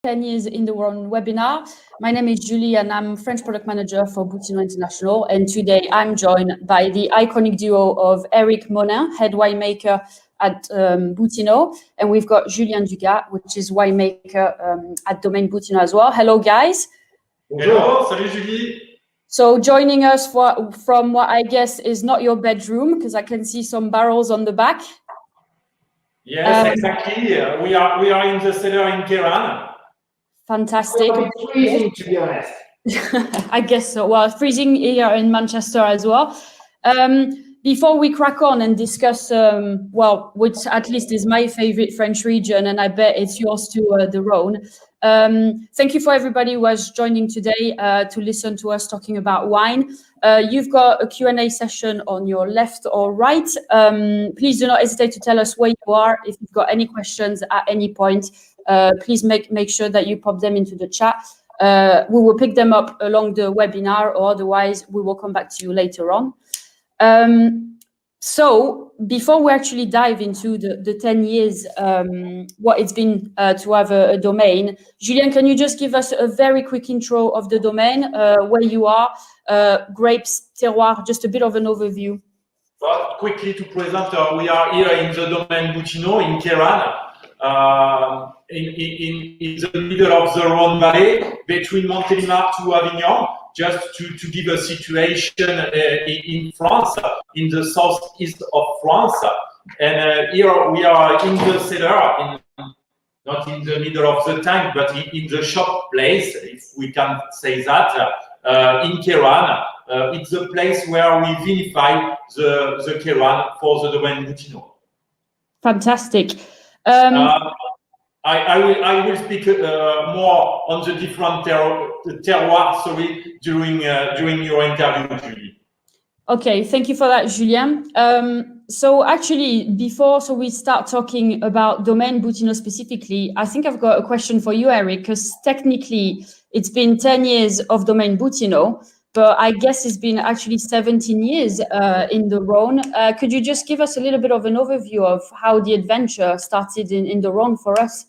10 years in the Rhône webinar. My name is Julie and I'm French product manager for Boutinot International. And today I'm joined by the iconic duo of Eric Monin, head winemaker at Boutino. And we've got Julien Dugas, which is winemaker at Domaine Boutino as well. Hello, guys. Hello, salut Julie. So joining us from what I guess is not your bedroom, because I can see some barrels on the back. Yes, exactly. We are in the cellar in Keran. Fantastic. It's freezing, to be honest. I guess so. Well, freezing here in Manchester as well. Before we crack on and discuss, which at least is my favorite French region, and I bet it's yours too, the Rhône. Thank you for everybody who was joining today to listen to us talking about wine. You've got a Q&A session on your left or right. Please do not hesitate to tell us where you are. If you've got any questions at any point, please make sure that you pop them into the chat. We will pick them up along the webinar, or otherwise we will come back to you later on. So before we actually dive into the 10 years, what it's been to have a domain, Julien, can you just give us a very quick intro of the domain, where you are, grapes, terroir, just a bit of an overview? Well, quickly to present, we are here in the Domaine Boutino in Keran, in the middle of the Rhône Valley, between Montélimar to Avignon, just to give a situation in France, in the southeast of France. And here we are in the cellar, not in the middle of the tank, but in the shop place, if we can say that, in Keran. It's the place where we vinify the Keran for the Domaine Boutino. Fantastic. I will speak more on the different terroir, during your interview, Julie. Okay, thank you for that, Julien. So actually, before we start talking about Domaine Boutino specifically, I think I've got a question for you, Eric, because technically it's been 10 years of Domaine Boutino, but I guess it's been actually 17 years in the Rhône. Could you just give us a little bit of an overview of how the adventure started in the Rhône for us?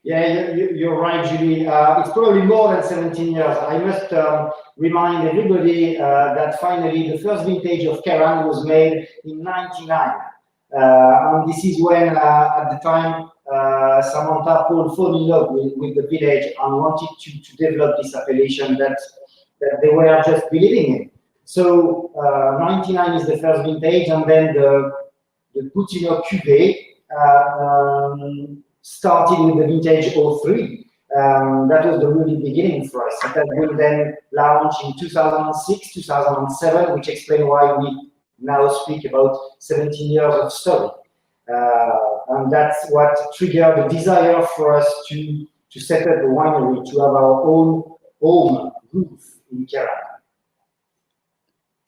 Yeah, you're right, Julie. It's probably more than 17 years. I must remind everybody that finally the first vintage of Keran was made in '99. And this is when, at the time, Samantha Paul fell in love with the village and wanted to develop this appellation that they were just believing in. So 99 is the first vintage, and then the Boutino Cuvée started with the vintage 03. That was the really beginning for us. That will then launch in 2006, 2007, which explains why we now speak about 17 years of story. And that's what triggered the desire for us to set up a winery, to have our own home roof in Keran.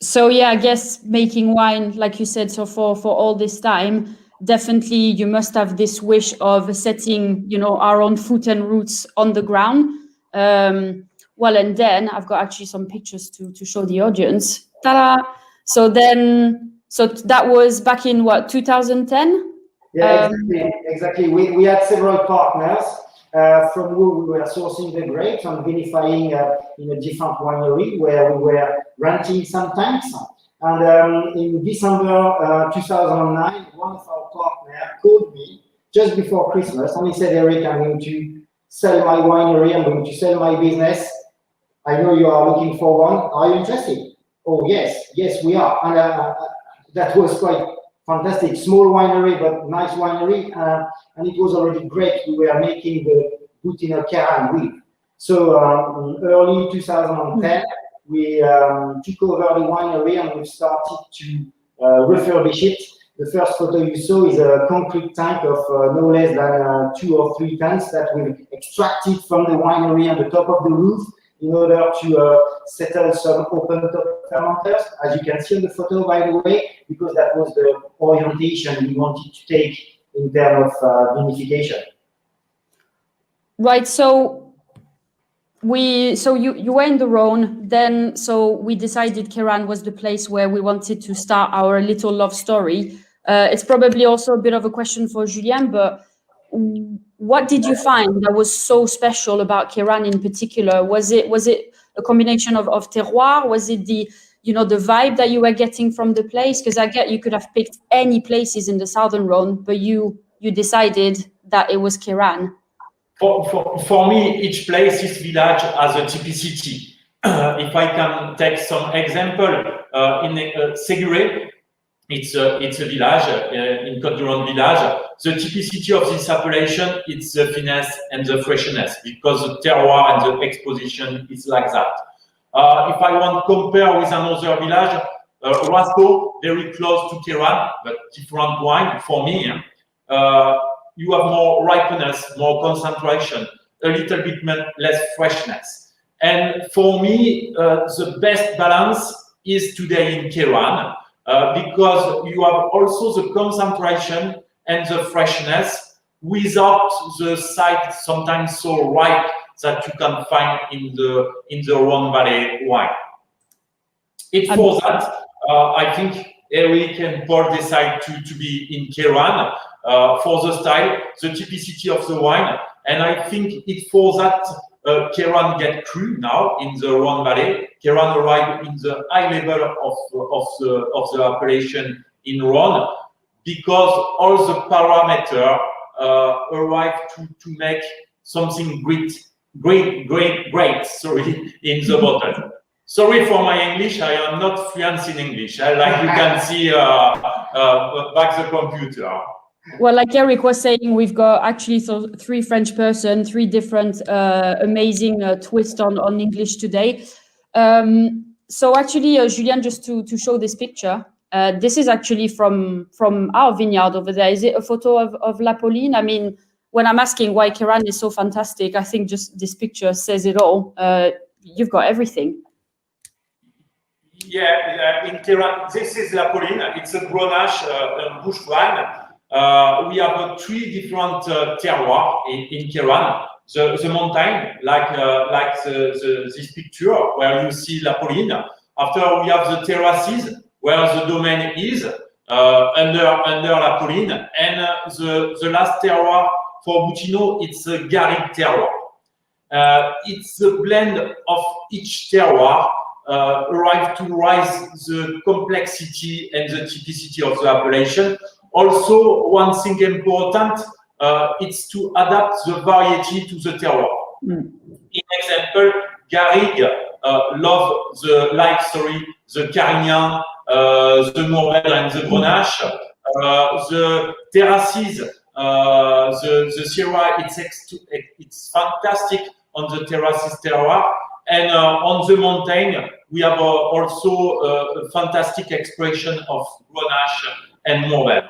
So yeah, I guess making wine, like you said, so for all this time, definitely you must have this wish of setting, our own foot and roots on the ground. And then I've got actually some pictures to show the audience. Ta-da! So that was back in what, 2010? Yeah, exactly. We had several partners from whom we were sourcing the grapes and vinifying in a different winery where we were renting some tanks. And in December 2009, one of our partners called me just before Christmas, and he said, Eric, I'm going to sell my winery, I'm going to sell my business. I know you are looking for one. Are you interested? Oh, yes, we are. And that was quite fantastic. Small winery, but nice winery. And it was already great. We were making the Boutino Keran with. So early 2010, we took over the winery and we started to refurbish it. The first photo you saw is a concrete tank of no less than 2 or 3 tons that we extracted from the winery on the top of the roof in order to settle some open top fermenters, as you can see on the photo, by the way, because that was the orientation we wanted to take in terms of vinification. Right. So you were in the Rhône, then we decided Keran was the place where we wanted to start our little love story. It's probably also a bit of a question for Julien, but what did you find that was so special about Kiran in particular? Was it a combination of terroir? Was it the vibe that you were getting from the place? Because I get you could have picked any places in the southern Rhône, but you decided that it was Kiran. For me, each place, each village has a typicity. If I can take some example, in Séguré, it's a village, in Côte-du-Rhône village. The typicity of this appellation is the finesse and the freshness, because the terroir and the exposition is like that. If I want to compare with another village, Rhône, very close to Kiran, but different wine for me. You have more ripeness, more concentration, a little bit less freshness. And for me, the best balance is today in Kiran, because you have also the concentration and the freshness without the side sometimes so ripe that you can find in the Rhône Valley wine. It's for that, I think Eric and Paul decide to be in Kiran for the style, the typicity of the wine, and I think it's for that Kiran get cru now in the Rhône Valley. Kiran arrived in the high level of the appellation in Rhône, because all the parameters arrive to make something great, sorry, in the bottle. Sorry for my English, I am not fluent in English. Like you can see back the computer. Well, like Eric was saying, we've got actually three French person, three different amazing twists on English today. So actually, Julien, just to show this picture, this is actually from our vineyard over there. Is it a photo of La Pauline? I mean, when I'm asking why Kiran is so fantastic, I think just this picture says it all. You've got everything. Yeah, in Kiran, this is La Pauline. It's a Grenache bush wine. We have three different terroirs in Kiran. The mountain, like this picture where you see La Pauline. After we have the terraces where the Domaine is under La Pauline, and the last terroir for Boutino, it's a Garrigue terroir. It's a blend of each terroir. Arrive to rise the complexity and the typicity of the appellation. Also, one thing important, it's to adapt the variety to the terroir. In example, Garrigue love the Carignan, the Morel and the Grenache. The terraces, the Syrah, it's fantastic on the terraces terroir. And on the mountain, we have also a fantastic expression of Grenache and Morel.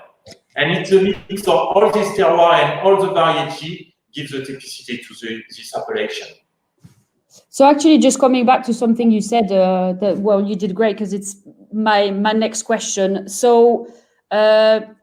And it's a mix of all this terroir and all the variety gives the typicity to this appellation. So actually, just coming back to something you said, you did great, because it's my next question. So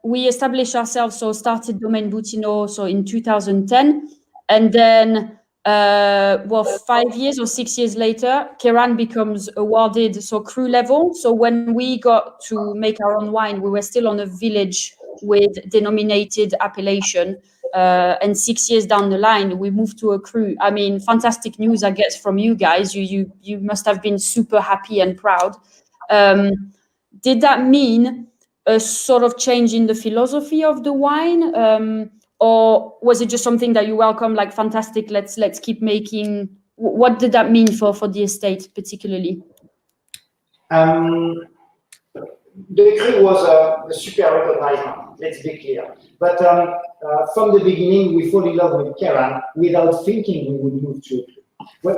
we established ourselves, started Domaine Boutino, in 2010, and then 5 years or 6 years later, Kiran becomes awarded cru level. So when we got to make our own wine, we were still on a village with denominated appellation. And 6 years down the line, we moved to a cru. I mean, fantastic news, I guess, from you guys. You must have been super happy and proud. Did that mean a sort of change in the philosophy of the wine? Or was it just something that you welcome, like, fantastic, let's keep making? What did that mean for the estate particularly? The cru was a super recognizement, let's be clear. But from the beginning, we fall in love with Kiran without thinking we would move to a cru.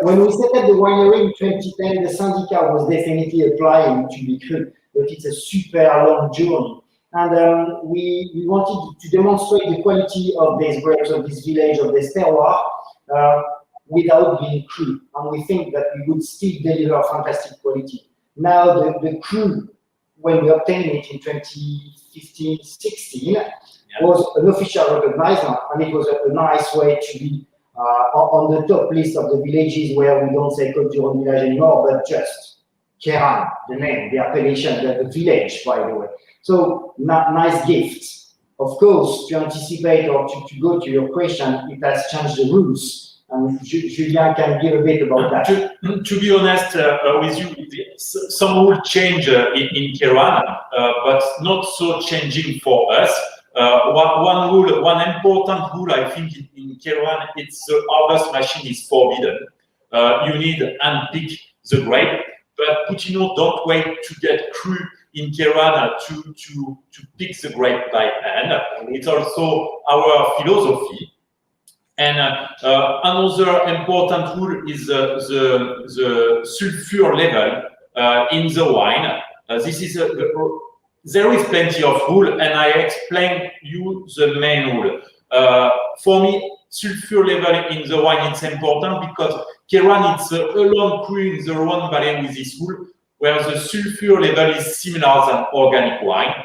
When we set up the winery in 2010, the syndicat was definitely applying to be cru, but it's a super long journey. And we wanted to demonstrate the quality of these grapes, of this village, of this terroir, without being cru. And we think that we would still deliver fantastic quality. Now, the cru, when we obtained it in 2015-16, was an official recognition, and it was a nice way to be on the top list of the villages where we don't say Côte-du-Rhône village anymore, but just Kiran, the name, the appellation, the village, by the way. So, nice gift. Of course, to anticipate or to go to your question, it has changed the rules. And Julien can give a bit about that. To be honest with you, some will change in Kerouan, but not so changing for us. One important rule, I think, in Kerouan, it's the harvest machine is forbidden. You need to unpick the grape, but Boutino don't wait to get cru in Kerouan to pick the grape by hand. It's also our philosophy. And another important rule is the sulfur level in the wine. This is there is plenty of rule, and I explain you the main rule. For me, sulfur level in the wine it's important because Kerouan it's alone cru in the Rhône Valley with this rule, where the sulfur level is similar than organic wine.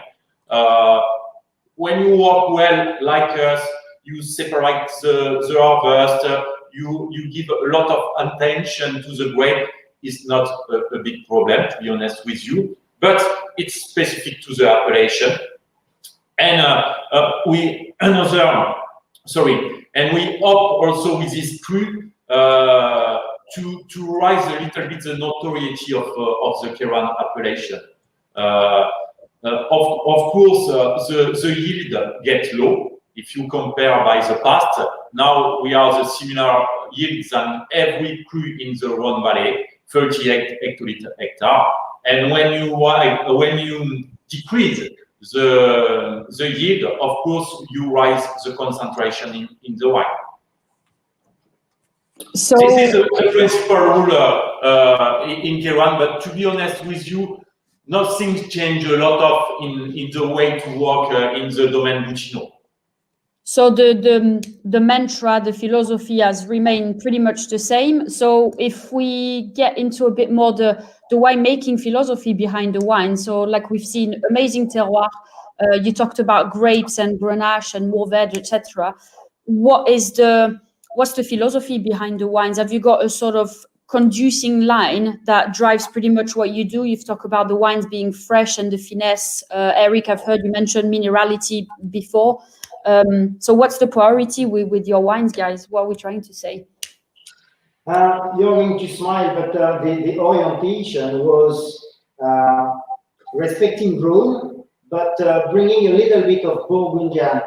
When you work well like us, you separate the harvest, you give a lot of attention to the grape, is not a big problem, to be honest with you, but it's specific to the appellation. And we hope also with this cru to rise a little bit the notoriety of the Kerouan appellation. Of course, the yield gets low if you compare by the past. Now we are the similar yields than every cru in the Rhône Valley, 38 hectoliter hectare. And when you decrease the yield, of course, you rise the concentration in the wine. So this is a principal rule in Kerouan, but to be honest with you, nothing changed a lot in the way to work in the Domaine Boutino. So the mantra, the philosophy has remained pretty much the same. So if we get into a bit more the winemaking philosophy behind the wine, so like we've seen amazing terroir, you talked about grapes and Grenache and Mourvèdre, etc. What's the philosophy behind the wines? Have you got a sort of conducing line that drives pretty much what you do? You've talked about the wines being fresh and the finesse. Eric, I've heard you mention minerality before. So what's the priority with your wines, guys? What are we trying to say? You're going to smile, but the orientation was respecting Rhône, but bringing a little bit of Bourgundian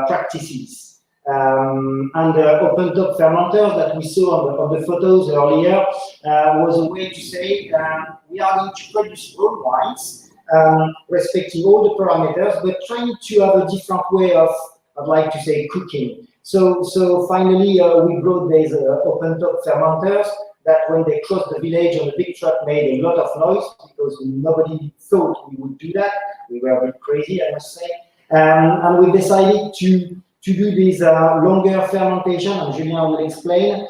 practices. And open top fermenters that we saw on the photos earlier was a way to say we are going to produce Rhône wines, respecting all the parameters, but trying to have a different way of, I'd like to say, cooking. So finally, we brought these open top fermenters that when they crossed the village on a big truck made a lot of noise because nobody thought we would do that. We were a bit crazy, I must say. And we decided to do this longer fermentation, and Julien will explain,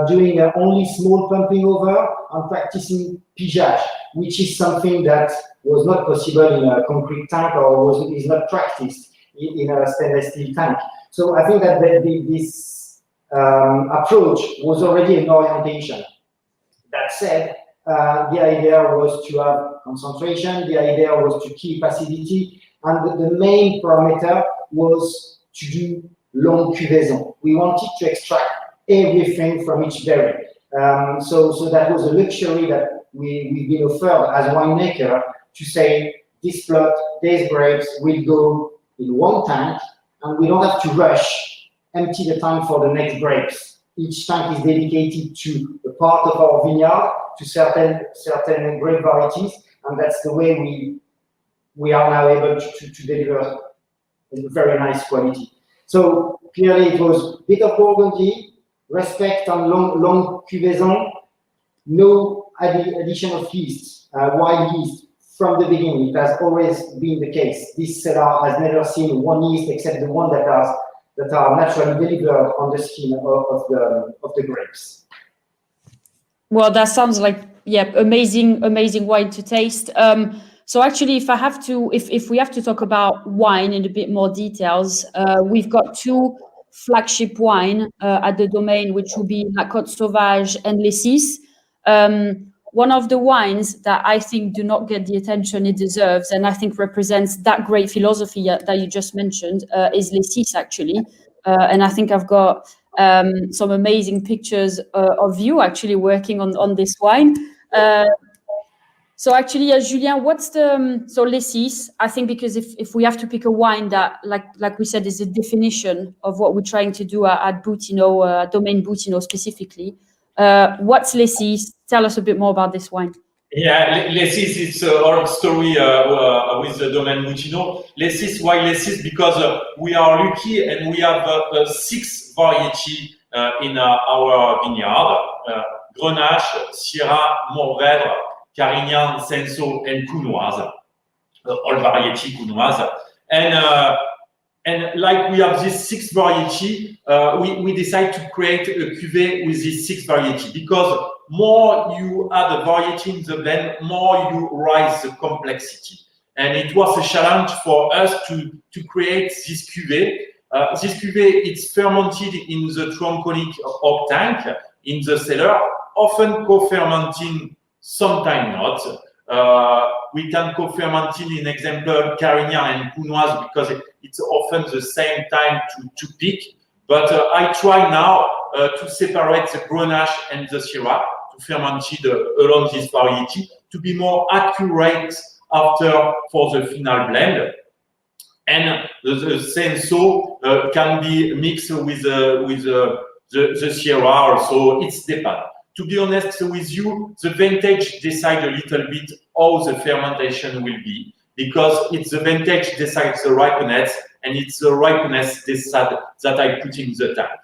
doing only small pumping over and practicing pigeage, which is something that was not possible in a concrete tank or is not practiced in a stainless steel tank. So I think that this approach was already an orientation. That said, the idea was to have concentration, the idea was to keep acidity, and the main parameter was to do long cuvaison. We wanted to extract everything from each berry. So that was a luxury that we've been offered as winemaker to say, this plot, these grapes will go in one tank, and we don't have to rush, empty the tank for the next grapes. Each tank is dedicated to a part of our vineyard, to certain grape varieties, and that's the way we are now able to deliver a very nice quality. So clearly it was a bit of Burgundy, respect and long cuvaison, no addition of yeast, wild yeast from the beginning. It has always been the case. This cellar has never seen one yeast except the one that are naturally delivered on the skin of the grapes. Well, that sounds like, yeah, amazing wine to taste. So actually, if we have to talk about wine in a bit more details, we've got two flagship wine at the Domaine, which will be La Côte Sauvage and Les Six. one of the wines that I think do not get the attention it deserves, and I think represents that great philosophy that you just mentioned, is Les Six, actually. And I think I've got some amazing pictures of you actually working on this wine. So actually, Julien, what's the so Les Six? I think because if we have to pick a wine that, like we said, is a definition of what we're trying to do at Boutino, Domaine Boutino specifically. What's Les Six? Tell us a bit more about this wine. Yeah, Les Six, it's our story with the Domaine Boutino. Les Six, why Les Six? Because we are lucky and we have 6 variety in our vineyard: Grenache, Syrah, Mourvèdre, Carignan, Cinsault, and Counoise. All variety Counoise. And like we have this 6 variety, we decide to create a cuvée with these 6 variety, because more you add a variety in the blend, more you rise the complexity. And it was a challenge for us to create this cuvée. This cuvée, it's fermented in the tronconic oak tank in the cellar, often co-fermenting, sometimes not. We can co-ferment in example Carignan and Counoise because it's often the same time to pick. But I try now to separate the Grenache and the Syrah to ferment along this variety to be more accurate after for the final blend. And the Cinsault can be mixed with the Syrah also. It's depends. To be honest with you, the vintage decide a little bit how the fermentation will be, because it's the vintage decides the ripeness, and it's the ripeness decide that I put in the tank.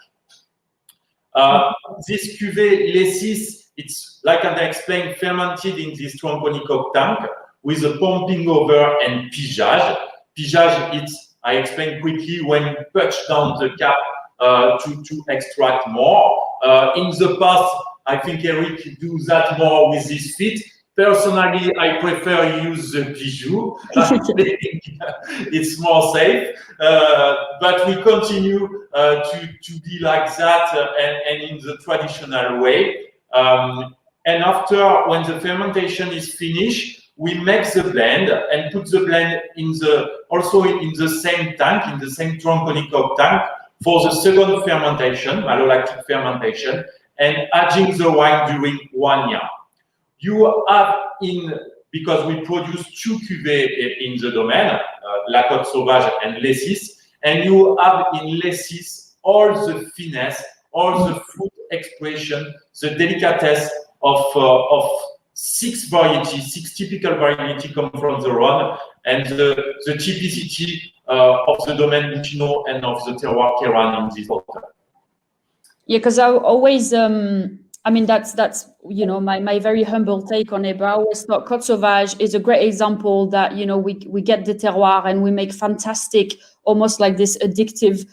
This cuvée Les Six, it's like I explained, fermented in this tronconic oak tank with a pumping over and pigeage. Pigeage, it's, I explained quickly, when you punch down the cap to extract more. In the past, I think Eric do that more with his feet. Personally, I prefer use the bijou. It's more safe, but we continue to be like that and in the traditional way. And after, when the fermentation is finished, we make the blend and put the blend also in the same tank, in the same tronconic oak tank for the second fermentation, malolactic fermentation, and aging the wine during 1 year. You have because we produce 2 cuvées in the domaine, La Côte Sauvage and Les Six, and you have in Les Six all the finesse, all the fruit expression, the delicatesse of 6 varieties, 6 typical varieties come from the Rhône, and the typicity of the Domaine Boutino and of the terroir Kéran in this water. Yeah, because I always, I mean, that's you know, my very humble take on it, but I always thought Côte Sauvage is a great example that, you know, we get the terroir and we make fantastic, almost like this addictive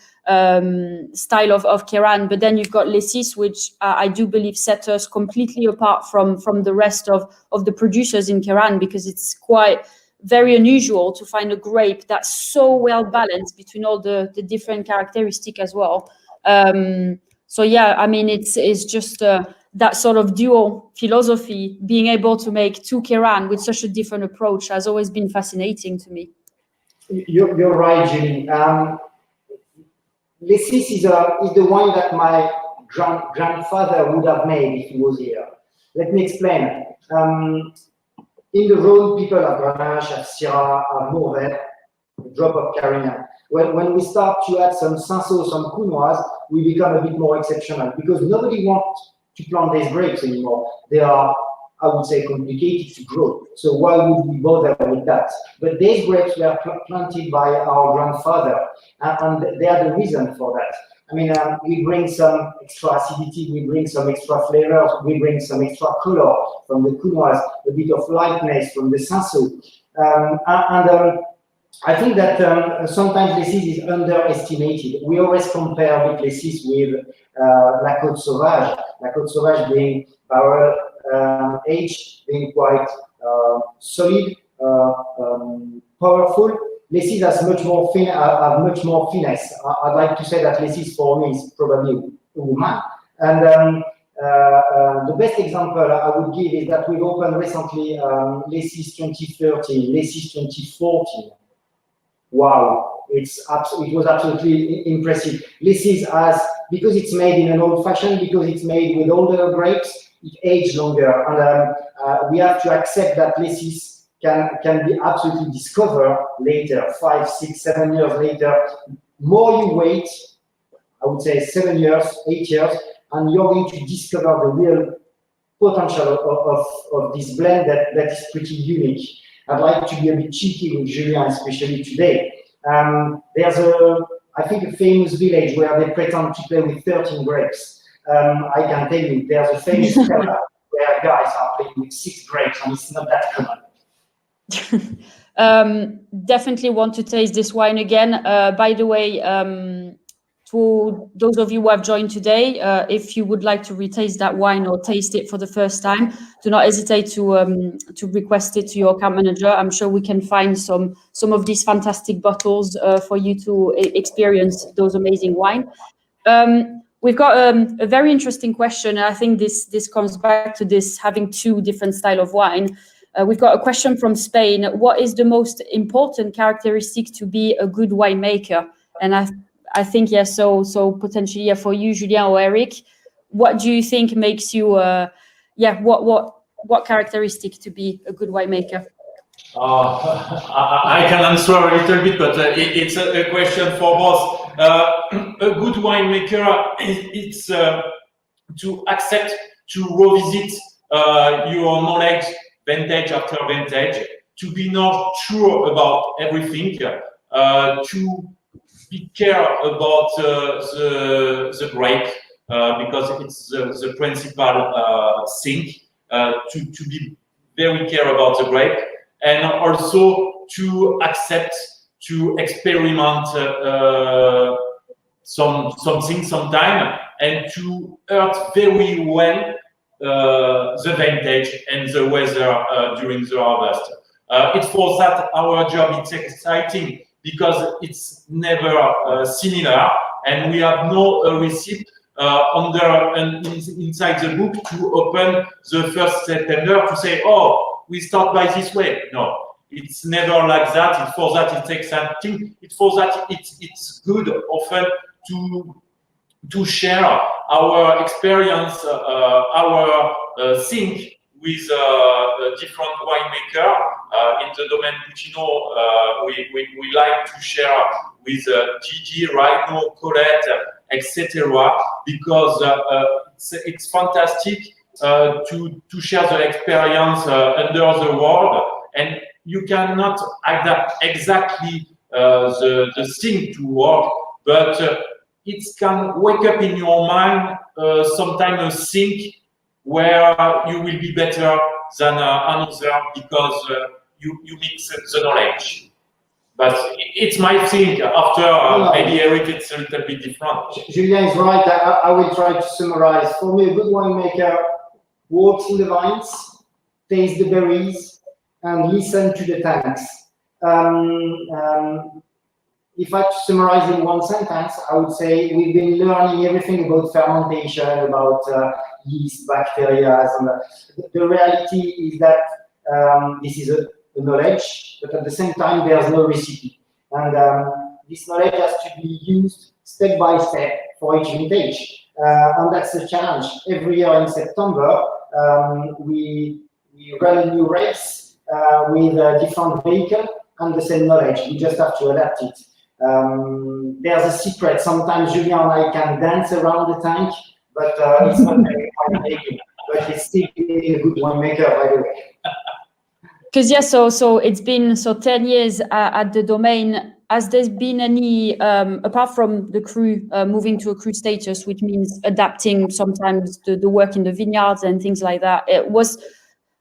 style of Kéran. But then you've got Les Six, which I do believe set us completely apart from the rest of the producers in Kéran, because it's quite very unusual to find a grape that's so well balanced between all the different characteristics as well. So yeah, I mean, it's just that sort of dual philosophy, being able to make 2 Kéran with such a different approach has always been fascinating to me. You're right, Julie. Les Six is the wine that my grandfather would have made if he was here. Let me explain. In the Rhône, people have Grenache, have Syrah, have Mourvèdre, a drop of Carignan. When we start to add some Cinsault, some Counoise, we become a bit more exceptional, because nobody wants to plant these grapes anymore. They are, I would say, complicated to grow. So why would we bother with that? But these grapes were planted by our grandfather, and they are the reason for that. I mean, we bring some extra acidity, we bring some extra flavors, we bring some extra color from the Counoise, a bit of lightness from the Cinsault. I think that sometimes Les Six is underestimated. We always compare with Les Six with La Côte Sauvage. La Côte Sauvage being barrel aged, being quite solid, powerful. Les Six has much more finesse. I'd like to say that Les Six for me is probably a woman, and The best example I would give is that we've opened recently Lesis 2013, Lesis 2014. Wow, it was absolutely impressive. Lesis has, because it's made in an old fashion, because it's made with older grapes, it ages longer, and we have to accept that Lesis can be absolutely discovered later, 5, 6, 7 years later. More you wait, I would say 7 years, 8 years, and you're going to discover the real potential of this blend that is pretty unique. I'd like to be a bit cheeky with Julien, especially today. There's I think a famous village where they pretend to play with 13 grapes. I can tell you, there's a famous cellar where guys are playing with 6 grapes, and it's not that common. Definitely want to taste this wine again. By the way, to those of you who have joined today, if you would like to retaste that wine or taste it for the first time, do not hesitate to request it to your account manager. I'm sure we can find some of these fantastic bottles for you to experience those amazing wine. We've got a very interesting question. I think this comes back to this having 2 different styles of wine. We've got a question from Spain. What is the most important characteristic to be a good winemaker? And I think, yeah, so potentially, yeah, for you, Julien or Eric, what do you think makes you, what characteristic to be a good winemaker? I can answer a little bit, but it's a question for both. A good winemaker, it's to accept to revisit your knowledge vintage after vintage, to be not sure about everything, to be care about the grape, because it's the principal thing, to be very care about the grape, and also to accept to experiment something sometime, and to earn very well the vintage and the weather during the harvest. It's for that our job, it's exciting, because it's never similar, and we have no receipt inside the book to open the 1st September to say, oh, we start by this way. No, it's never like that. It's for that it's exciting. It's for that it's good often to share our experience, our think with different winemaker. In the Domaine Boutino, we like to share with Gigi, Rhône, Colette, etc. Because it's fantastic to share the experience under the world, and you cannot adapt exactly the thing to work, but it can wake up in your mind sometimes a thing where you will be better than another, because you mix the knowledge. But it's my thing. After maybe Eric, it's a little bit different. Julien is right. I will try to summarize. For me, a good winemaker walks in the vines, tastes the berries, and listen to the tanks. If I summarize in one sentence, I would say we've been learning everything about fermentation, about yeast, bacteria. And the reality is that this is a knowledge, but at the same time, there's no recipe. And this knowledge has to be used step by step for each vintage. And that's the challenge. Every year in September, we run a new race with a different vehicle and the same knowledge. We just have to adapt it. There's a secret. Sometimes Julien and I can dance around the tank, but it's not very winemaking. But it's still a good winemaker, by the way. Because so it's been 10 years at the Domaine. Has there been any, apart from the crew moving to a crew status, which means adapting sometimes the work in the vineyards and things like that,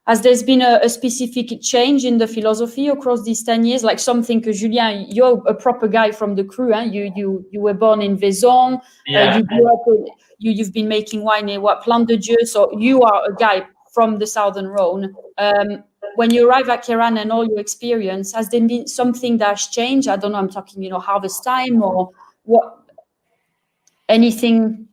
has there been a specific change in the philosophy across these 10 years? Like something, because Julien, you're a proper guy from the crew, hein? You were born in Vaison, yeah. you grew up, you've been making wine in Plan de Dieu, so you are a guy from the Southern Rhône. When you arrive at Kéran and all your experience, has there been something that has changed? I don't know, I'm talking, harvest time or what, anything?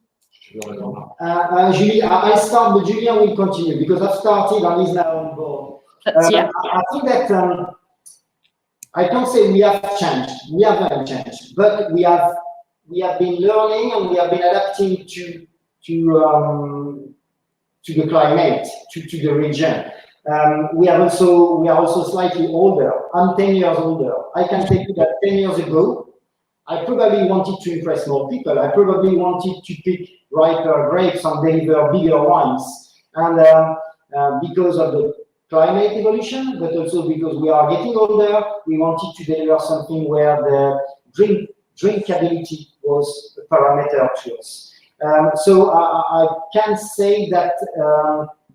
Julie, I'll start, but Julien will continue because I've started and he's now on board. Yeah. I think that I can't say we have changed. We haven't changed, but we have been learning and we have been adapting to the climate, to the region. We are also slightly older. I'm 10 years older. I can tell you that 10 years ago, I probably wanted to impress more people. I probably wanted to pick riper grapes and deliver bigger wines. And because of the climate evolution, but also because we are getting older, we wanted to deliver something where the drinkability was a parameter to us. So I can say that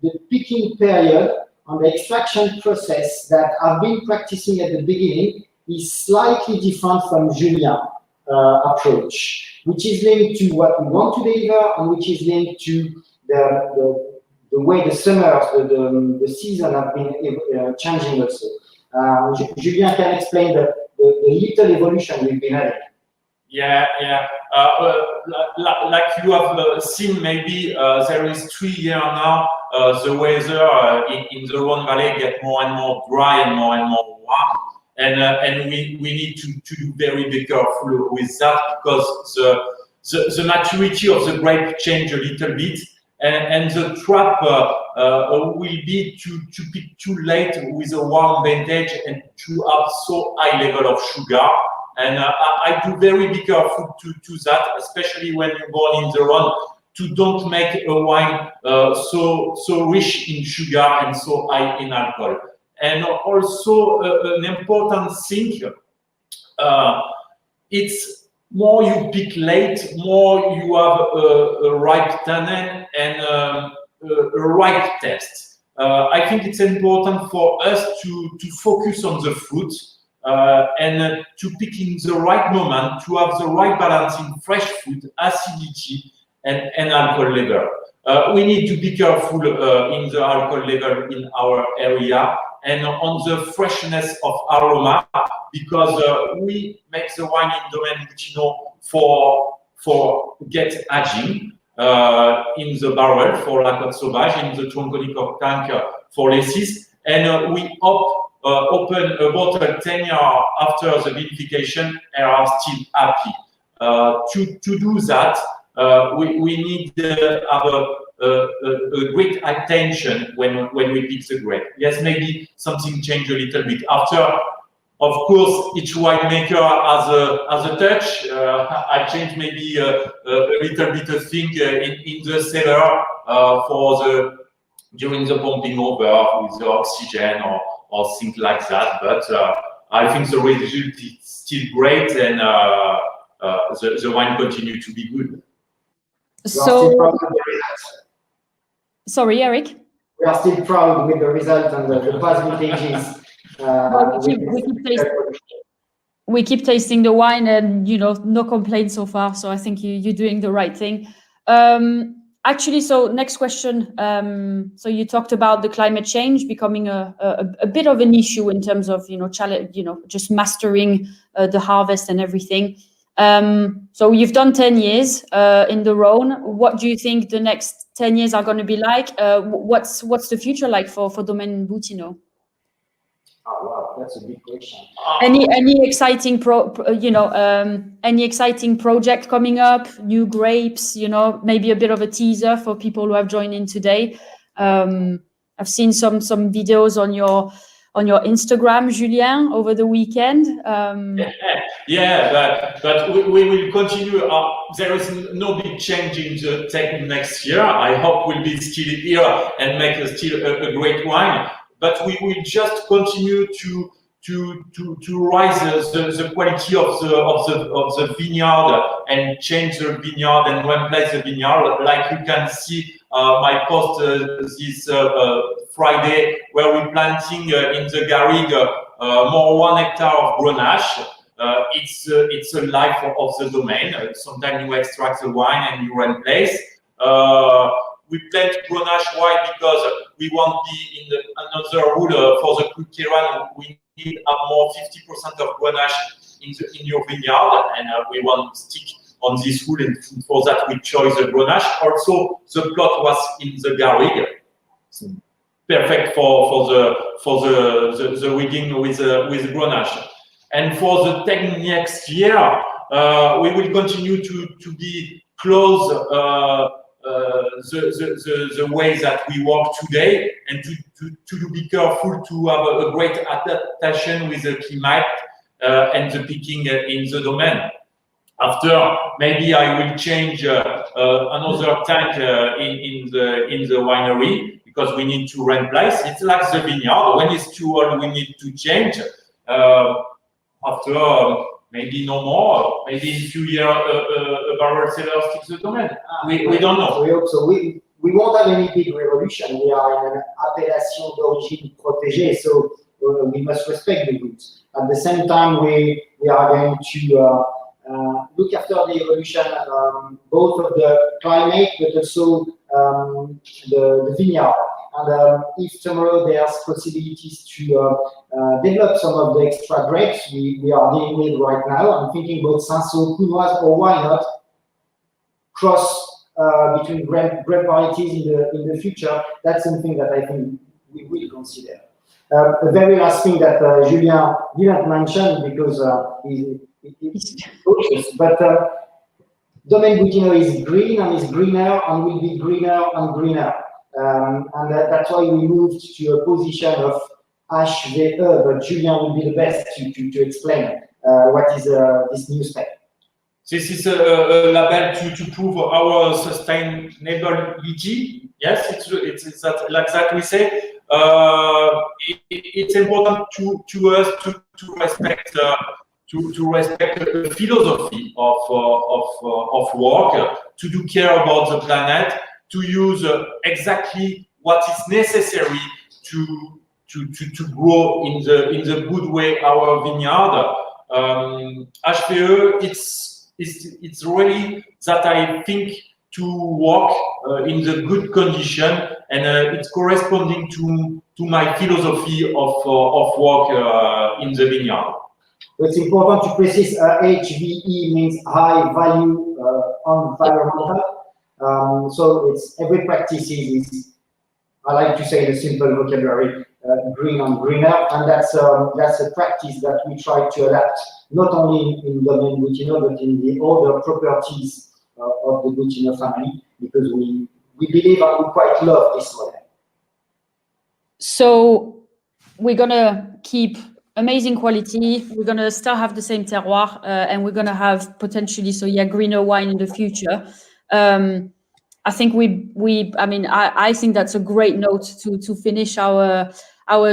the picking period and the extraction process that I've been practicing at the beginning is slightly different from Julien's approach, which is linked to what we want to deliver and which is linked to the way the summers, the season have been changing also. Julien can explain the little evolution we've been having. Yeah. Like you have seen, maybe there is 3 years now, the weather in the Rhône Valley get more and more dry and more warm. And we need to be very careful with that because the maturity of the grape change a little bit, and the trap will be to pick too late with a warm vintage and to have so high level of sugar. And I do very be careful to that, especially when you're born in the Rhône, to don't make a wine so rich in sugar and so high in alcohol. And also an important thing, it's more you pick late, more you have a ripe tannin and a ripe taste. I think it's important for us to focus on the fruit and to pick in the right moment, to have the right balance in fresh fruit, acidity, and alcohol level. We need to be careful in the alcohol level in our area and on the freshness of aroma, because we make the wine in Domaine Boutino for get aging in the barrel for La Côte Sauvage, in the tronconic of tank for Lessis, and we open a bottle 10 years after the vinification and are still happy. To do that, we need to have a great attention when we pick the grape. Yes, maybe something changed a little bit after. Of course, each winemaker has a touch. I changed maybe a little bit of thing in the cellar during the pumping over with the oxygen or things like that. But I think the result is still great, and the wine continues to be good. So, sorry, Eric. We are still proud with the result and the past vintages. We keep tasting the wine, and no complaints so far. So I think you're doing the right thing. Actually, so next question. So you talked about the climate change becoming a bit of an issue in terms of challenge, just mastering the harvest and everything. So you've done 10 years in the Rhône. What do you think the next 10 years are going to be like? What's the future like for Domaine Boutino? Oh wow, that's a big question. Any exciting any exciting project coming up? New grapes? Maybe a bit of a teaser for people who have joined in today. I've seen some videos on your Instagram, Julien, over the weekend. Yeah, but we will continue. There is no big change in the tech next year. I hope we'll be still here and make still a great wine. But we will just continue to rise the quality of the vineyard and change the vineyard and replace the vineyard. Like you can see my post this Friday, where we're planting in the garrigue more 1 hectare of Grenache. It's a life of the domain. Sometimes you extract the wine and you replace. We plant Grenache. Why? Because we want to be in another rule for the quick terrain. We need more 50% of Grenache in your vineyard, and we want to stick on this wood, and for that we chose the Grenache. Also, the plot was in the Garrigue, perfect for the rigging with Grenache. And for the next year, we will continue to be close the way that we work today, and to be careful to have a great adaptation with the climate and the picking in the domain. After, maybe I will change another tank in the winery, because we need to rent place. It's like the vineyard. When it's too old, we need to change. After, maybe no more. Maybe in a few years, a barrel seller sticks the domain. We don't know. We hope so. We won't have any big revolution. We are in an appellation d'origine protégée, so we must respect the roots. At the same time, we are going to look after the evolution, both of the climate, but also the vineyard. And if tomorrow there's possibilities to develop some of the extra grapes we are dealing with right now, I'm thinking about Cinsault, Counoise, or why not cross between grape varieties in the future. That's something that I think we will consider. The very last thing that Julien didn't mention, because he's cautious, but Domaine Boutino is green and is greener and will be greener and greener. And that's why we moved to a position of HVE, but Julien will be the best to explain what is this new step. This is a label to prove our sustainability. Yes, it's that, like that we say. It's important to us to respect the philosophy of work, to do care about the planet, to use exactly what is necessary to grow in the good way our vineyard. HVE, it's really that I think to work in the good condition, and it's corresponding to my philosophy of work in the vineyard. It's important to precise HVE means high value environmental. So it's every practice is, I like to say the simple vocabulary, green and greener, and that's a practice that we try to adapt not only in Domaine Boutino but in the other properties of the Boutino family, because we believe and we quite love this model. So we're gonna keep amazing quality. We're gonna still have the same terroir, and we're gonna have potentially greener wine in the future. I think I think that's a great note to finish our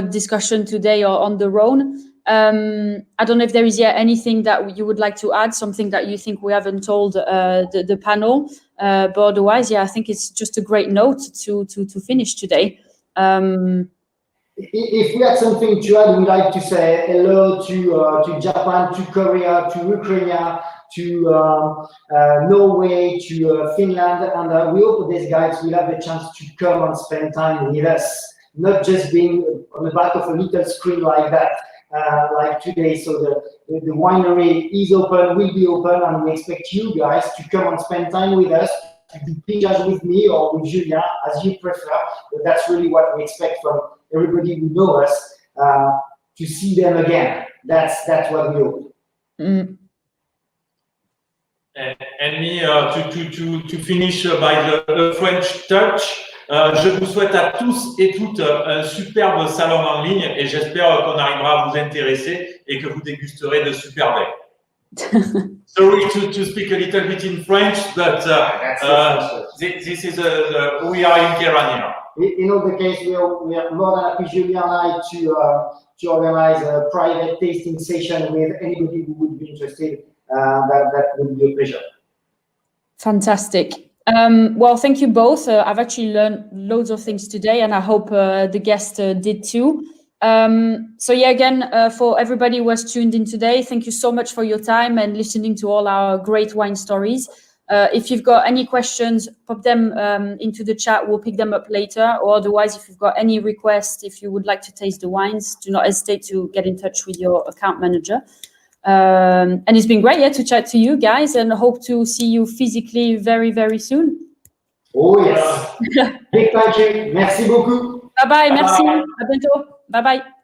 discussion today on the Rhône. I don't know if there is anything that you would like to add, something that you think we haven't told the panel, but otherwise, I think it's just a great note to finish today. If we had something to add, we'd like to say hello to Japan, to Korea, to Ukraine, to Norway, to Finland, and we hope these guys will have the chance to come and spend time with us, not just being on the back of a little screen like that, like today. So the winery is open, will be open, and we expect you guys to come and spend time with us, to do pictures with me or with Julien, as you prefer. But that's really what we expect from everybody who knows us, to see them again. That's what we hope. Mm. And me, to finish by the French touch, je vous souhaite à tous et toutes un superbe salon en ligne, et j'espère qu'on arrivera à vous intéresser et que vous dégusterez de super vins. Sorry to speak a little bit in French, but this is we are in Kerania. In all the case, we are more than happy, Julien and I, to organize a private tasting session with anybody who would be interested. That would be a pleasure. Fantastic. Well, thank you both. I've actually learned loads of things today, and I hope the guests did too. Again, for everybody who was tuned in today, thank you so much for your time and listening to all our great wine stories. If you've got any questions, pop them into the chat. We'll pick them up later. Or otherwise, if you've got any requests, if you would like to taste the wines, do not hesitate to get in touch with your account manager. And it's been great, to chat to you guys, and hope to see you physically very, very soon. Oh yes. Big thank you. Merci beaucoup. Bye bye, merci. À bientôt. Bye bye.